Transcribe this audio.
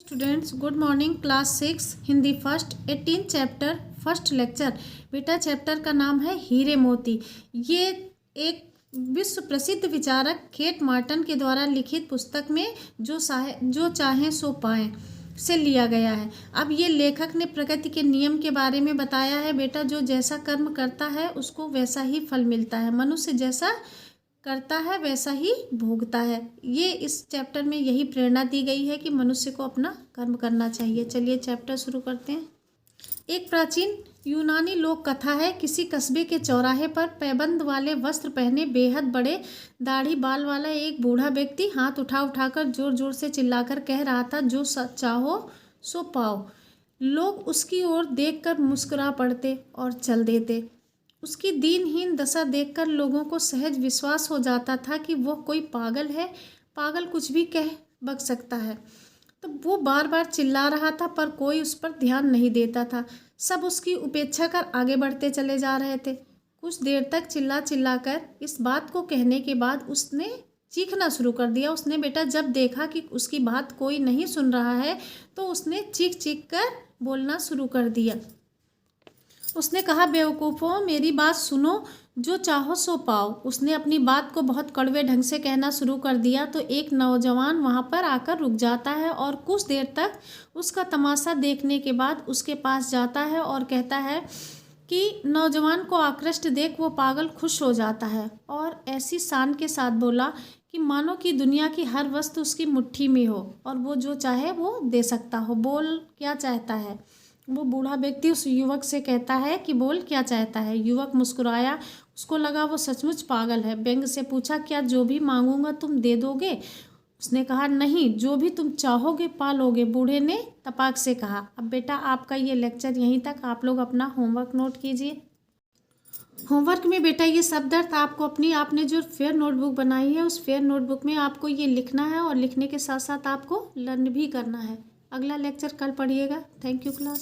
Students, good morning. Class 6 Hindi first 18 chapter first lecture. बेटा chapter का नाम है हीरे मोती। ये एक विश्व प्रसिद्ध विचारक केट मार्टन के द्वारा लिखित पुस्तक में जो चाहें सो पाएं से लिया गया है। अब ये लेखक ने प्रकृति के नियम के बारे में बताया है। बेटा जो जैसा कर्म करता है उसको वैसा ही फल मिलता है। मनुष्य जैसा करता है वैसा ही भोगता है। ये इस चैप्टर में यही प्रेरणा दी गई है कि मनुष्य को अपना कर्म करना चाहिए। चलिए चैप्टर शुरू करते हैं। एक प्राचीन यूनानी लोक कथा है। किसी कस्बे के चौराहे पर पैबंद वाले वस्त्र पहने बेहद बड़े दाढ़ी बाल वाला एक बूढ़ा व्यक्ति हाथ उठा उठाकर जोर जोर से चिल्लाकर कह रहा था, जो चाहो सो पाओ। लोग उसकी ओर देखकर मुस्कुरा पड़ते और चल देते। उसकी दीनहीन दशा देखकर लोगों को सहज विश्वास हो जाता था कि वह कोई पागल है। पागल कुछ भी कह बक सकता है। तो वो बार बार चिल्ला रहा था पर कोई उस पर ध्यान नहीं देता था। सब उसकी उपेक्षा कर आगे बढ़ते चले जा रहे थे। कुछ देर तक चिल्ला चिल्ला कर इस बात को कहने के बाद उसने चीखना शुरू कर दिया। उसने बेटा जब देखा कि उसकी बात कोई नहीं सुन रहा है तो उसने चीख चीख कर बोलना शुरू कर दिया। उसने कहा, बेवकूफ़ों, मेरी बात सुनो, जो चाहो सो पाओ। उसने अपनी बात को बहुत कड़वे ढंग से कहना शुरू कर दिया तो एक नौजवान वहाँ पर आकर रुक जाता है और कुछ देर तक उसका तमाशा देखने के बाद उसके पास जाता है और कहता है कि नौजवान को आकृष्ट देख वो पागल खुश हो जाता है और ऐसी शान के साथ बोला कि मानो कि दुनिया की हर वस्तु उसकी मुट्ठी में हो और वो जो चाहे वो दे सकता हो। बोल क्या चाहता है? वो बूढ़ा व्यक्ति उस युवक से कहता है कि बोल क्या चाहता है। युवक मुस्कुराया। उसको लगा वो सचमुच पागल है। व्यंग से पूछा, क्या जो भी मांगूंगा तुम दे दोगे? उसने कहा, नहीं, जो भी तुम चाहोगे पालोगे। बूढ़े ने तपाक से कहा। अब बेटा आपका ये लेक्चर यहीं तक। आप लोग अपना होमवर्क नोट कीजिए। होमवर्क में बेटा ये शब्दार्थ आपको आपने जो फेयर नोटबुक बनाई है उस फेयर नोटबुक में आपको ये लिखना है और लिखने के साथ साथ आपको लर्न भी करना है। अगला लेक्चर कल पढ़िएगा। Thank you class.